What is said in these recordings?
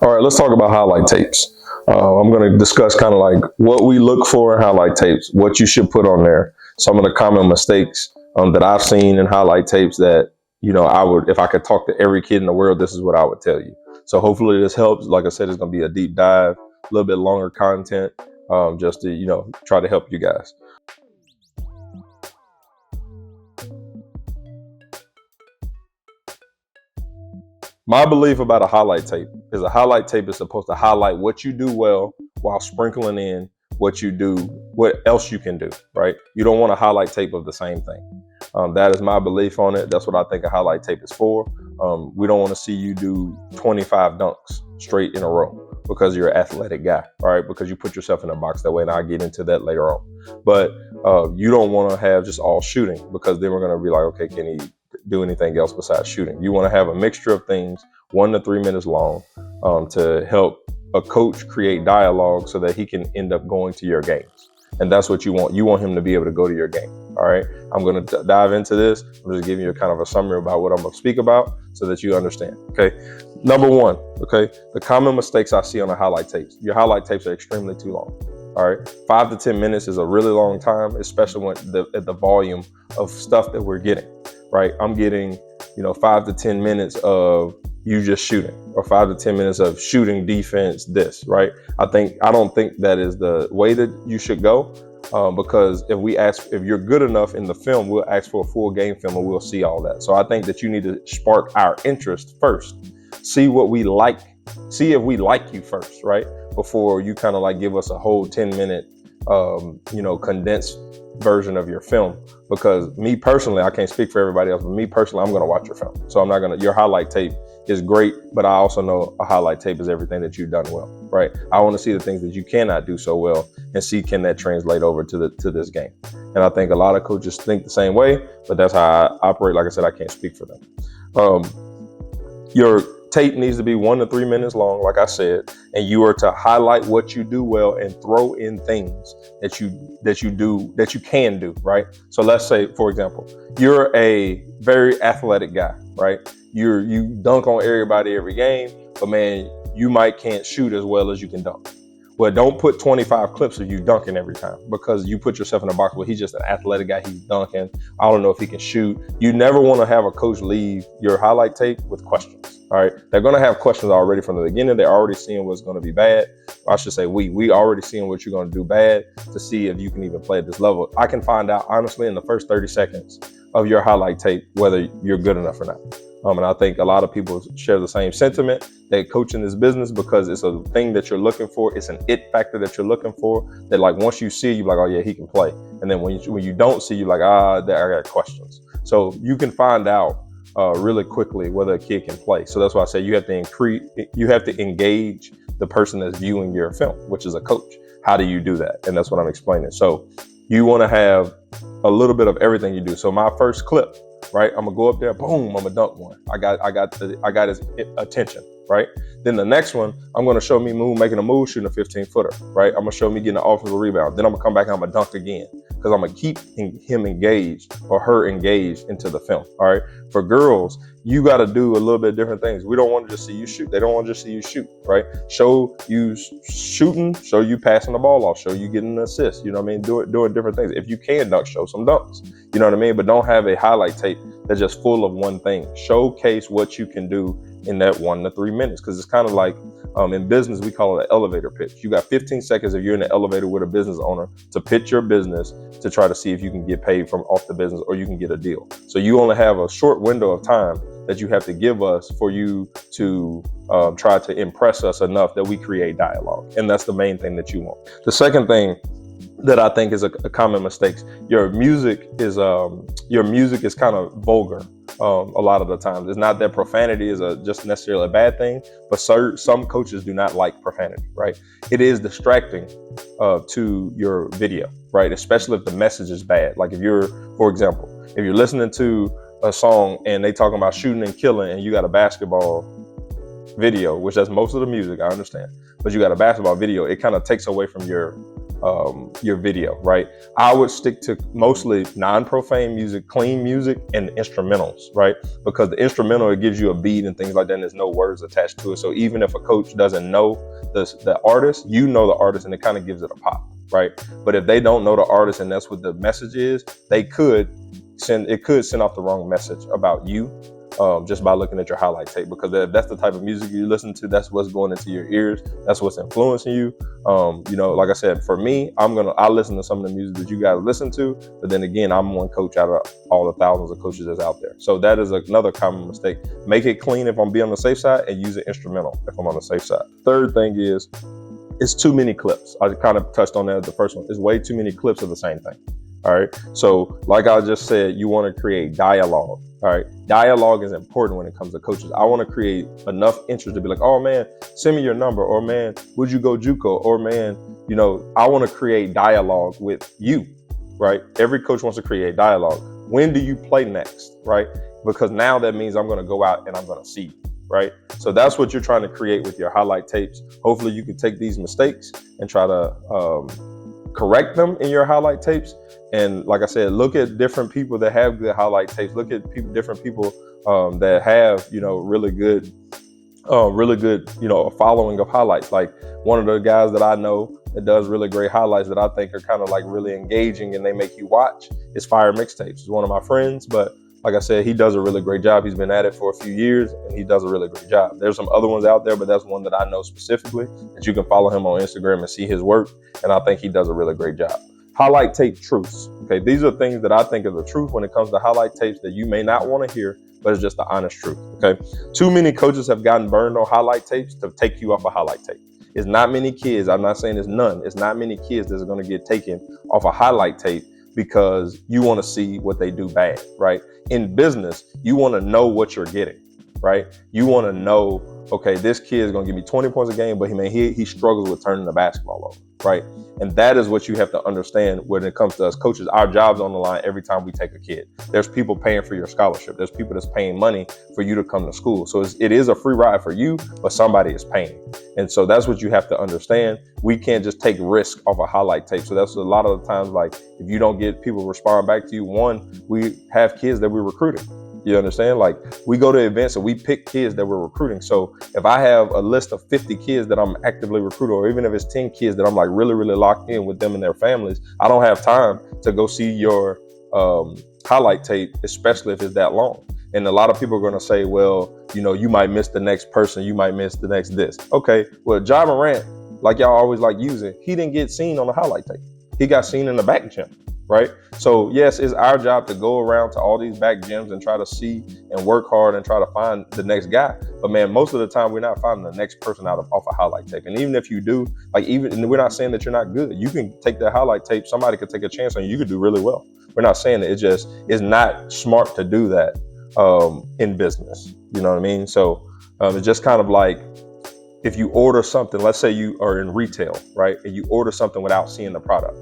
All right, let's talk about highlight tapes. I'm going to discuss kind of like what we look for in highlight tapes, what you should put on there, some of the common mistakes that I've seen in highlight tapes that, I would, if I could talk to every kid in the world, this is what I would tell you. So hopefully this helps. Like I said, it's going to be a deep dive, a little bit longer content, just to, try to help you guys. My belief about a highlight tape is a highlight tape is supposed to highlight what you do well while sprinkling in what else you can do, right? You don't want a highlight tape of the same thing. That is my belief on it. That's what I think a highlight tape is for. We don't want to see you do 25 dunks straight in a row because you're an athletic guy, right? Because you put yourself in a box that way, and I'll get into that later on. But you don't want to have just all shooting, because then we're going to be like, okay, can he do anything else besides shooting? You want to have a mixture of things, 1 to 3 minutes long, to help a coach create dialogue so that he can end up going to your games. And that's what you want. You want him to be able to go to your game. All right. I'm going to dive into this. I'm just giving you a kind of a summary about what I'm going to speak about so that you understand. Okay. Number one. Okay. The common mistakes I see on the highlight tapes. Your highlight tapes are extremely too long. All right. 5 to 10 minutes is a really long time, especially when at the volume of stuff that we're getting. Right. I'm getting, 5 to 10 minutes of you just shooting, or 5 to 10 minutes of shooting, defense, this, right? I don't think that is the way that you should go, because if you're good enough in the film, we'll ask for a full game film and we'll see all that. So I think that you need to spark our interest first. See what we like. See if we like you first, right? Before you kind of like give us a whole 10-minute, condensed version of your film. Because me personally, I can't speak for everybody else, but me personally, I'm going to watch your film. So I'm not going to, your highlight tape is great, but I also know a highlight tape is everything that you've done well, right? I want to see the things that you cannot do so well and see, can that translate over to this game? And I think a lot of coaches think the same way, but that's how I operate. Like I said, I can't speak for them. Your tape needs to be 1 to 3 minutes long, like I said, and you are to highlight what you do well and throw in things that you can do, right? So let's say, for example, you're a very athletic guy, right? You dunk on everybody every game, but man, you can't shoot as well as you can dunk. Well, don't put 25 clips of you dunking every time, because you put yourself in a box where he's just an athletic guy, he's dunking, I don't know if he can shoot. You never want to have a coach leave your highlight tape with questions. All right, they're going to have questions already from the beginning. They're already seeing what's going to be bad. I should say we already seeing what you're going to do bad to see if you can even play at this level. I can find out honestly in the first 30 seconds of your highlight tape whether you're good enough or not. And I think a lot of people share the same sentiment. They coach in this business because it's a thing that you're looking for. It's an it factor that you're looking for, that like once you see, you're like, oh yeah, he can play. And then when you don't see, you're like, I got questions. So you can find out really quickly whether a kid can play. So that's why I say you have to engage the person that's viewing your film, which is a coach. How do you do that? And that's what I'm explaining. So you want to have a little bit of everything you do. So my first clip, right? I'm gonna go up there, boom, I'm gonna dunk one. I got his attention, right? Then the next one, I'm gonna show me making a move, shooting a 15-footer, right? I'm gonna show me getting an offensive rebound. Then I'm gonna come back and I'm gonna dunk again, because I'm gonna keep him engaged or her engaged into the film. All right. For girls, you got to do a little bit different things. We don't want to just see you shoot. They don't want to just see you shoot, right? Show you shooting, show you passing the ball off, show you getting an assist. You know what I mean? Doing different things. If you can dunk, show some dunks. You know what I mean? But don't have a highlight tape that's just full of one thing. Showcase what you can do in that 1 to 3 minutes, because it's kind of like in business, we call it an elevator pitch. You got 15 seconds if you're in the elevator with a business owner to pitch your business to try to see if you can get paid from off the business or you can get a deal. So you only have a short window of time that you have to give us for you to try to impress us enough that we create dialogue. And that's the main thing that you want. The second thing that I think is a common mistake, your music is kind of vulgar. A lot of the times, it's not that profanity is just necessarily a bad thing, but some coaches do not like profanity, right? It is distracting to your video, right? Especially if the message is bad. Like for example, if you're listening to a song and they talking about shooting and killing, and you got a basketball video, which that's most of the music, I understand, but you got a basketball video, it kind of takes away from your your video, right? I would stick to mostly non-profane music, clean music, and instrumentals, right? Because the instrumental, it gives you a beat and things like that, and there's no words attached to it. So even if a coach doesn't know the artist, you know the artist, and it kind of gives it a pop, right? But if they don't know the artist and that's what the message is, it could send off the wrong message about you. Just by looking at your highlight tape, because if that's the type of music you listen to, that's what's going into your ears, that's what's influencing you. Like I said, for me, I listen to some of the music that you guys listen to, but then again, I'm one coach out of all the thousands of coaches that's out there. So that is another common mistake. Make it clean if I'm being on the safe side, and use an instrumental if I'm on the safe side. Third thing is, it's too many clips. I kind of touched on that, the first one. It's way too many clips of the same thing. All right. So like I just said, you want to create dialogue. All right. Dialogue is important when it comes to coaches. I want to create enough interest to be like, oh man, send me your number, or man, would you go JUCO, or man, I want to create dialogue with you, right? Every coach wants to create dialogue. When do you play next, right? Because now that means I'm going to go out and I'm going to see you, right? So that's what you're trying to create with your highlight tapes. Hopefully you can take these mistakes and try to correct them in your highlight tapes. And like I said, look at different people that have good highlight tapes. Look at different people that have, really good, a following of highlights. Like one of the guys that I know that does really great highlights that I think are kind of like really engaging and they make you watch is Fire Mixtapes. He's one of my friends, but like I said, he does a really great job. He's been at it for a few years and he does a really great job. There's some other ones out there, but that's one that I know specifically that you can follow him on Instagram and see his work. And I think he does a really great job. Highlight tape truths. Okay, these are things that I think are the truth when it comes to highlight tapes that you may not want to hear, but it's just the honest truth. Okay, too many coaches have gotten burned on highlight tapes to take you off a highlight tape. It's not many kids. I'm not saying it's none. It's not many kids that are going to get taken off a highlight tape because you want to see what they do bad, right? In business, you want to know what you're getting, right? You want to know, okay, this kid is going to give me 20 points a game, but he struggles with turning the basketball over, right? And that is what you have to understand when it comes to us coaches. Our job's on the line every time we take a kid. There's people paying for your scholarship. There's people that's paying money for you to come to school. So it is a free ride for you, but somebody is paying. And so that's what you have to understand. We can't just take risk off a highlight tape. So that's a lot of the times, like if you don't get people respond back to you, one, we have kids that we're recruiting. You understand? Like we go to events and we pick kids that we're recruiting. So if I have a list of 50 kids that I'm actively recruiting, or even if it's 10 kids that I'm like really, really locked in with them and their families, I don't have time to go see your highlight tape, especially if it's that long. And a lot of people are going to say, well, you might miss the next person. You might miss the next this. Okay. Well, Ja Morant, like y'all always like using, he didn't get seen on the highlight tape. He got seen in the back gym. Right. So, yes, it's our job to go around to all these back gyms and try to see and work hard and try to find the next guy. But, man, most of the time we're not finding the next person off a highlight tape. And even if you do, and we're not saying that you're not good. You can take that highlight tape. Somebody could take a chance on you. You could do really well. We're not saying that. It's not smart to do that in business. You know what I mean? So it's just kind of like if you order something, let's say you are in retail, right? And you order something without seeing the product.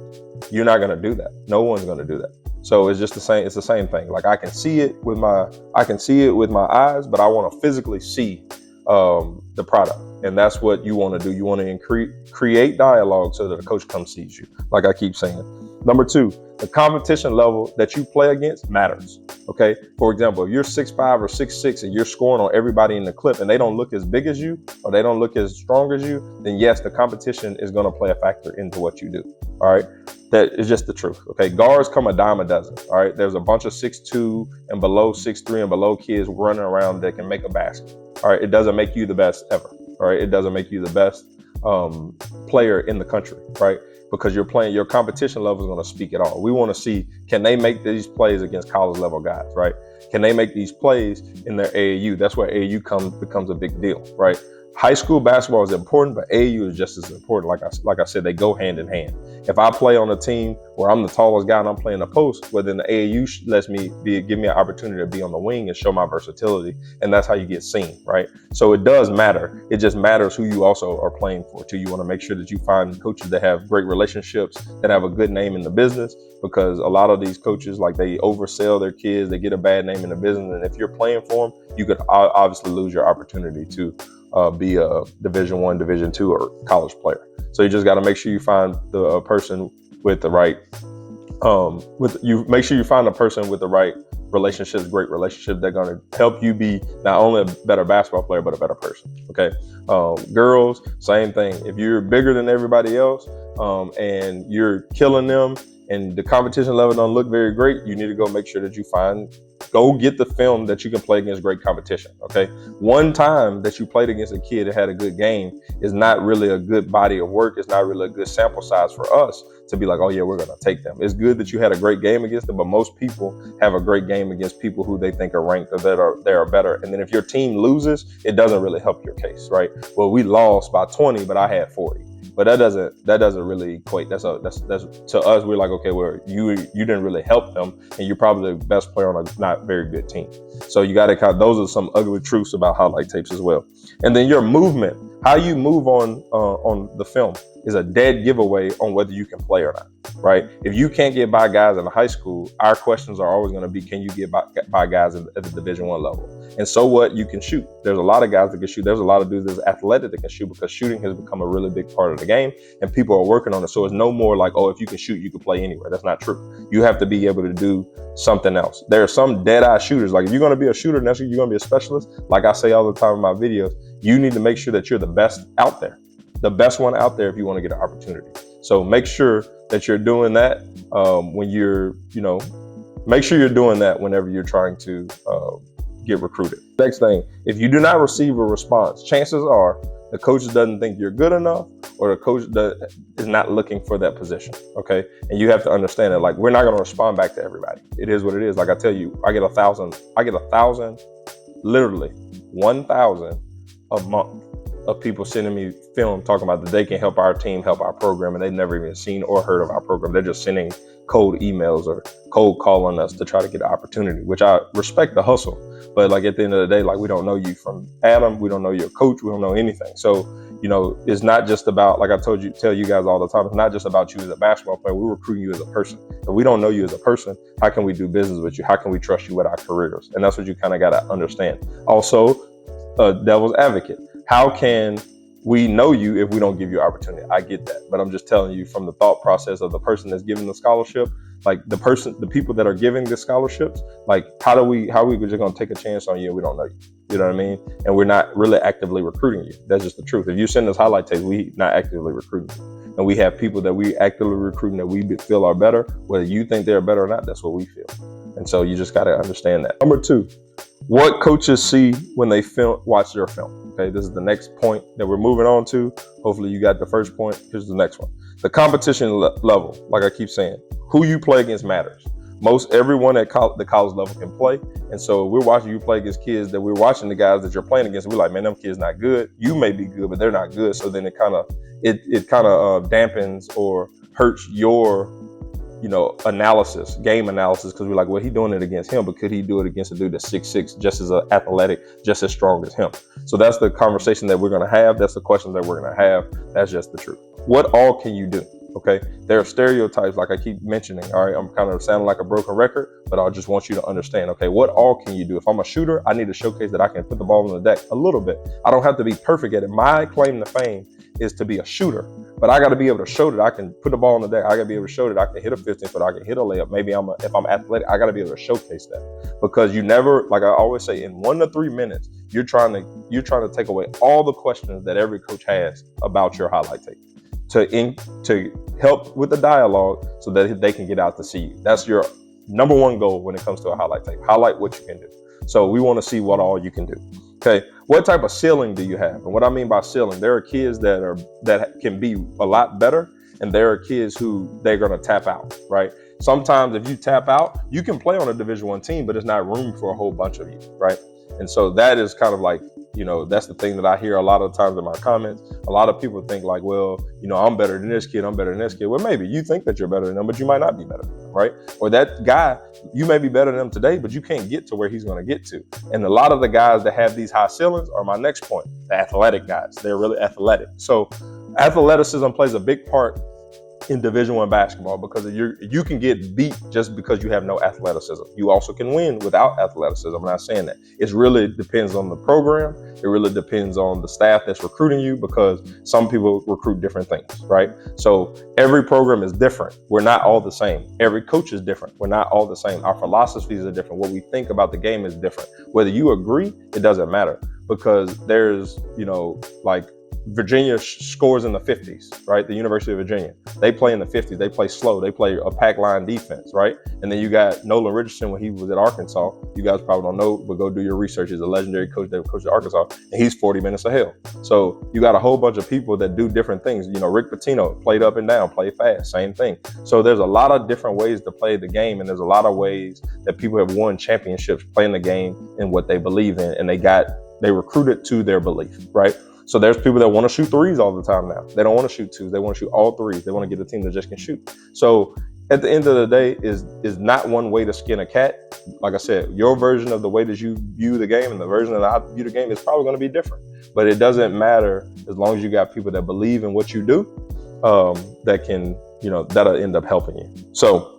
You're not going to do that. No one's going to do that. So it's just the same. It's the same thing. Like I can see it with my eyes, but I want to physically see the product. And that's what you want to do. You want to create dialogue so that the coach comes sees you. Like I keep saying. Number 2, the competition level that you play against matters. Okay. For example, if you're 6'5" or 6'6" and you're scoring on everybody in the clip and they don't look as big as you or they don't look as strong as you, then yes, the competition is going to play a factor into what you do. All right. That is just the truth. Okay. Guards come a dime a dozen. All right. There's a bunch of 6'2" and below 6'3" and below kids running around that can make a basket. All right. It doesn't make you the best ever. All right. It doesn't make you the best player in the country. Right. Because your competition level is going to speak it all. We want to see, can they make these plays against college level guys, right? Can they make these plays in their AAU? That's where AAU becomes a big deal, right? High school basketball is important, but AAU is just as important. Like I said, they go hand in hand. If I play on a team where I'm the tallest guy and I'm playing the post, well, then the AAU give me an opportunity to be on the wing and show my versatility. And that's how you get seen, right? So it does matter. It just matters who you also are playing for too. You want to make sure that you find coaches that have great relationships, that have a good name in the business, because a lot of these coaches, like they oversell their kids, they get a bad name in the business. And if you're playing for them, you could obviously lose your opportunity to be a Division I, Division II, or college player. So you just got to make sure you find the person with the right, make sure you find a person with the right relationships, great relationships. They're going to help you be not only a better basketball player, but a better person. Okay. Girls, same thing. If you're bigger than everybody else, and you're killing them and the competition level don't look very great, you need to go make sure that you go get the film that you can play against great competition. Okay. One time that you played against a kid that had a good game is not really a good body of work. It's not really a good sample size for us to be like, oh yeah, we're going to take them. It's good that you had a great game against them, but most people have a great game against people who they think are ranked or that they are better. And then if your team loses, it doesn't really help your case, right? Well, we lost by 20, but I had 40. But that doesn't really equate. That's to us. We're like, okay, well, you didn't really help them, and you're probably the best player on a not very good team. So you got to those are some ugly truths about highlight tapes as well. And then your movement, how you move on the film, is a dead giveaway on whether you can play or not, right? If you can't get by guys in high school, our questions are always going to be, can you get by guys at the Division I level? And so what? You can shoot. There's a lot of guys that can shoot. There's a lot of dudes that's athletic that can shoot, because shooting has become a really big part of the game, and people are working on it. So it's no more like, oh, if you can shoot, you can play anywhere. That's not true. You have to be able to do something else. There are some dead-eye shooters. Like if you're going to be a shooter, next year you're going to be a specialist. Like I say all the time in my videos, you need to make sure that you're the best out there. The best one out there if you want to get an opportunity. So make sure that you're doing that when you're, make sure you're doing that whenever you're trying to get recruited. Next thing, if you do not receive a response, chances are the coach doesn't think you're good enough, or the coach is not looking for that position. Okay. And you have to understand that, like, we're not going to respond back to everybody. It is what it is. Like I tell you, I get 1,000, literally 1,000 a month of people sending me film talking about that they can help our team, help our program, and they've never even seen or heard of our program. They're just sending cold emails or cold calling us to try to get an opportunity, which I respect the hustle. But like at the end of the day, like, we don't know you from Adam, we don't know your coach, we don't know anything. So, it's not just about, like I tell you guys all the time, it's not just about you as a basketball player. We're recruiting you as a person. If we don't know you as a person, how can we do business with you? How can we trust you with our careers? And that's what you kind of got to understand. Also, devil's advocate. How can we know you if we don't give you opportunity? I get that, but I'm just telling you from the thought process of the person that's giving the scholarship, like the people that are giving the scholarships, like how are we just going to take a chance on you and we don't know you? You know what I mean? And we're not really actively recruiting you. That's just the truth. If you send us highlight tapes, we not actively recruiting you. And we have people that we actively recruiting that we feel are better. Whether you think they're better or not, that's what we feel. And so you just got to understand that. Number 2, what coaches see when they watch their film. Okay, this is the next point that we're moving on to. Hopefully you got the first point. Here's the next one. The competition level, like I keep saying, who you play against matters. Most everyone at the college level can play. And so we're watching you play against kids that we're watching the guys that you're playing against. We're like, man, them kids not good. You may be good, but they're not good. So then it kind of dampens or hurts your game analysis, because we're like, well, he doing it against him, but could he do it against a dude that's 6'6", just as athletic, just as strong as him? So that's the conversation that we're going to have. That's the questions that we're going to have. That's just the truth. What all can you do? Okay, there are stereotypes, like I keep mentioning. All right, I'm kind of sounding like a broken record, but I just want you to understand. Okay, what all can you do? If I'm a shooter, I need to showcase that I can put the ball on the deck a little bit. I don't have to be perfect at it. My claim to fame is to be a shooter, but I got to be able to show that I can put the ball on the deck. I got to be able to show that I can hit a 15-foot, I can hit a layup. Maybe if I'm athletic, I got to be able to showcase that, because you never, like I always say, in 1 to 3 minutes, you're trying to take away all the questions that every coach has about your highlight tape to help with the dialogue so that they can get out to see you. That's your number 1 goal when it comes to a highlight tape. Highlight what you can do. So we want to see what all you can do. Okay, what type of ceiling do you have? And what I mean by ceiling, there are kids that can be a lot better, and there are kids who they're going to tap out, right? Sometimes if you tap out, you can play on a Division I team, but it's not room for a whole bunch of you, right? And so that is kind of like, that's the thing that I hear a lot of times in my comments. A lot of people think like, well, I'm better than this kid, I'm better than this kid. Well, maybe you think that you're better than them, but you might not be better than them, right? Or that guy, you may be better than him today, but you can't get to where he's going to get to. And a lot of the guys that have these high ceilings are my next point, the athletic guys. They're really athletic. So athleticism plays a big part in Division I basketball, because you can get beat just because you have no athleticism. You also can win without athleticism. I'm not saying that. It really depends on the program. It really depends on the staff that's recruiting you, because some people recruit different things, right? So every program is different. We're not all the same. Every coach is different. We're not all the same. Our philosophies are different. What we think about the game is different. Whether you agree, it doesn't matter, because there's, like Virginia scores in the 50s, right? The University of Virginia, they play in the 50s. They play slow. They play a pack line defense, right? And then you got Nolan Richardson when he was at Arkansas. You guys probably don't know, but go do your research. He's a legendary coach that coached at Arkansas, and he's 40 minutes of hell. So you got a whole bunch of people that do different things. Rick Pitino played up and down, played fast, same thing. So there's a lot of different ways to play the game, and there's a lot of ways that people have won championships playing the game and what they believe in, and they recruited to their belief, right? So there's people that want to shoot threes all the time now. They don't want to shoot twos. They want to shoot all threes. They want to get a team that just can shoot. So at the end of the day, is not one way to skin a cat. Like I said, your version of the way that you view the game and the version that I view the game is probably going to be different. But it doesn't matter as long as you got people that believe in what you do, that can, that'll end up helping you. So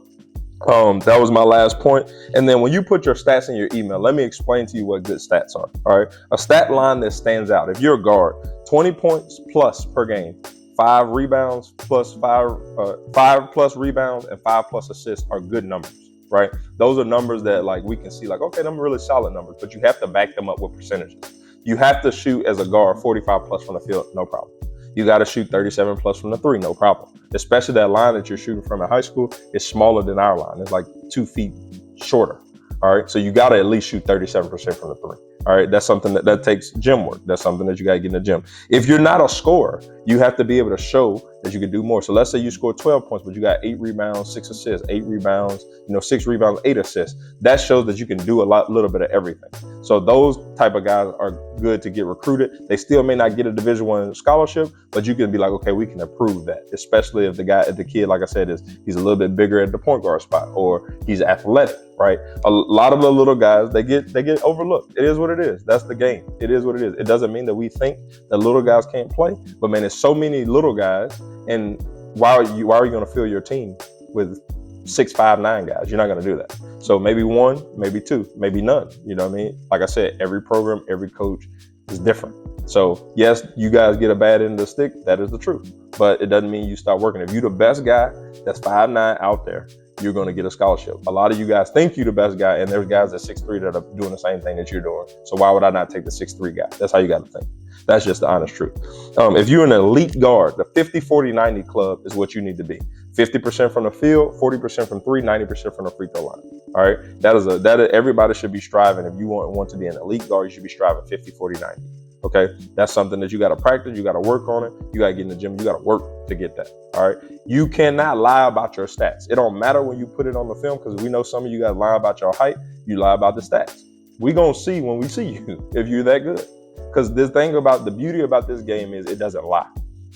that was my last point. And then when you put your stats in your email, let me explain to you what good stats are. All right. A stat line that stands out. If you're a guard, 20 points plus per game, 5 rebounds plus 5 plus rebounds and 5 plus assists are good numbers, right? Those are numbers that we can see okay, them are really solid numbers, but you have to back them up with percentages. You have to shoot as a guard 45 plus from the field, no problem. You got to shoot 37 plus from the 3, no problem. Especially that line that you're shooting from in high school is smaller than our line. It's like 2 feet shorter. All right. So you got to at least shoot 37% from the 3. All right. That's something that takes gym work. That's something that you got to get in the gym. If you're not a scorer, you have to be able to show that you can do more. So let's say you score 12 points, but you got 8 rebounds, 6 assists, 8 rebounds, 6 rebounds, 8 assists. That shows that you can do little bit of everything. So those type of guys are good to get recruited. They still may not get a Division I scholarship, but you can be like, okay, we can improve that. Especially if the kid, like I said, he's a little bit bigger at the point guard spot, or he's athletic, right? A lot of the little guys, they get overlooked. It is what it is. That's the game. It is what it is. It doesn't mean that we think that little guys can't play, but man, there's so many little guys. And why are you going to fill your team with 6'5", 9 guys? You're not going to do that. So maybe 1, maybe 2, maybe none. You know what I mean? Like I said, every program, every coach is different. So yes, you guys get a bad end of the stick. That is the truth. But it doesn't mean you stop working. If you're the best guy that's 5'9" out there, you're going to get a scholarship. A lot of you guys think you're the best guy, and there's guys at 6'3" that are doing the same thing that you're doing. So why would I not take the 6'3" guy? That's how you got to think. That's just the honest truth. If you're an elite guard, the 50-40-90 club is what you need to be. 50% from the field, 40% from 3, 90% from the free throw line. All right. That everybody should be striving. If you want to be an elite guard, you should be striving 50-40-90. Okay. That's something that you got to practice. You got to work on it. You got to get in the gym. You got to work to get that. All right. You cannot lie about your stats. It don't matter when you put it on the film, because we know some of you guys lie about your height. You lie about the stats. We going to see when we see you if you're that good. Because this thing about the beauty about this game is it doesn't lie.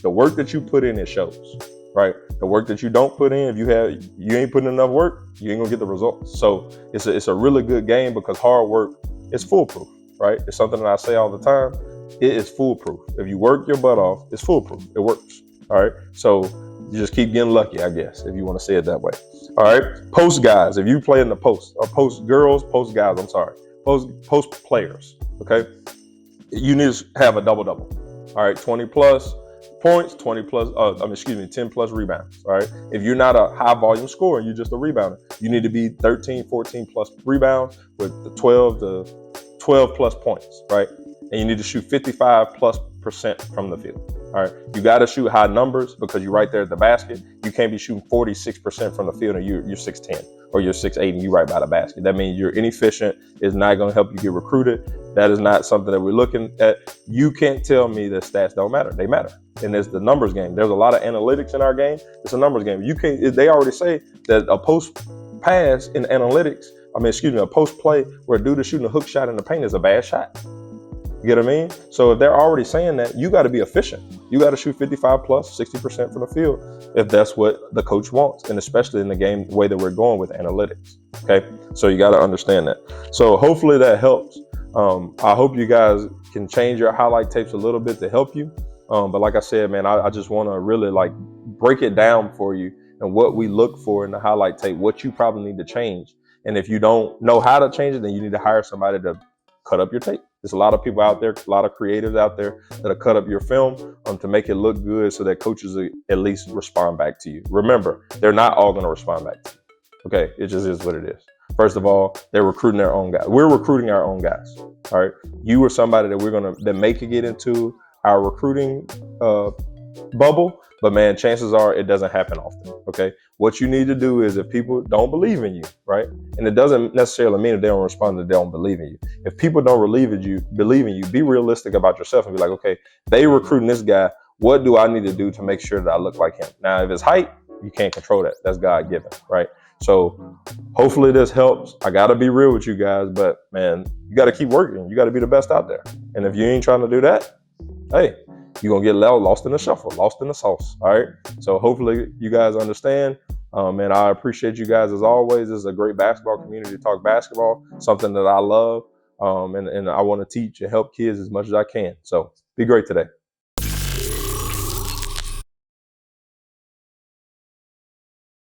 The work that you put in, it shows, right? The work that you don't put in, if you ain't putting enough work, you ain't gonna get the results. So it's a really good game, because hard work is foolproof, right? It's something that I say all the time. It is foolproof. If you work your butt off, it's foolproof. It works. All right. So you just keep getting lucky, I guess, if you want to say it that way. All right. Post guys, if you play in the post, or post girls, post guys, post players. Okay. You need to have a double-double. All right, 20 plus points, 10 plus rebounds. All right. If you're not a high volume scorer, you're just a rebounder, you need to be 13, 14 plus rebounds with the 12 plus points, right? And you need to shoot 55+% from the field. All right. You got to shoot high numbers, because you're right there at the basket. You can't be shooting 46% from the field and you're 6'10", or you're 6'8", and you're right by the basket. That means you're inefficient. It's not going to help you get recruited. That is not something that we're looking at. You can't tell me that stats don't matter. They matter. And it's the numbers game. There's a lot of analytics in our game. It's a numbers game. They already say that a post pass in analytics, a post play where a dude is shooting a hook shot in the paint is a bad shot. You get what I mean? So if they're already saying that, you got to be efficient. You got to shoot 55 plus 60% from the field if that's what the coach wants, and especially in the game, the way that we're going with analytics. Okay. So you got to understand that. So hopefully that helps. I hope you guys can change your highlight tapes a little bit to help you. But like I said, man, I just want to really break it down for you and what we look for in the highlight tape, what you probably need to change. And if you don't know how to change it, then you need to hire somebody to cut up your tape. There's a lot of people out there, a lot of creatives out there that'll cut up your film to make it look good so that coaches at least respond back to you. Remember, they're not all going to respond back to you. Okay, it just is what it is. First of all, they're recruiting their own guys. We're recruiting our own guys. All right, you are somebody that may could get into our recruiting bubble, but man, chances are it doesn't happen often. Okay, what you need to do is if people don't believe in you, right, and it doesn't necessarily mean if they don't respond that they don't believe in you. If people don't believe in you, be realistic about yourself and be like, okay, they recruiting this guy. What do I need to do to make sure that I look like him? Now, if it's height, you can't control that. That's God given, right? So hopefully this helps. I got to be real with you guys, but man, you got to keep working. You got to be the best out there. And if you ain't trying to do that, hey, you're going to get lost in the shuffle, lost in the sauce. All right. So hopefully you guys understand. And I appreciate you guys as always. This is a great basketball community to talk basketball, something that I love. And I want to teach and help kids as much as I can. So be great today.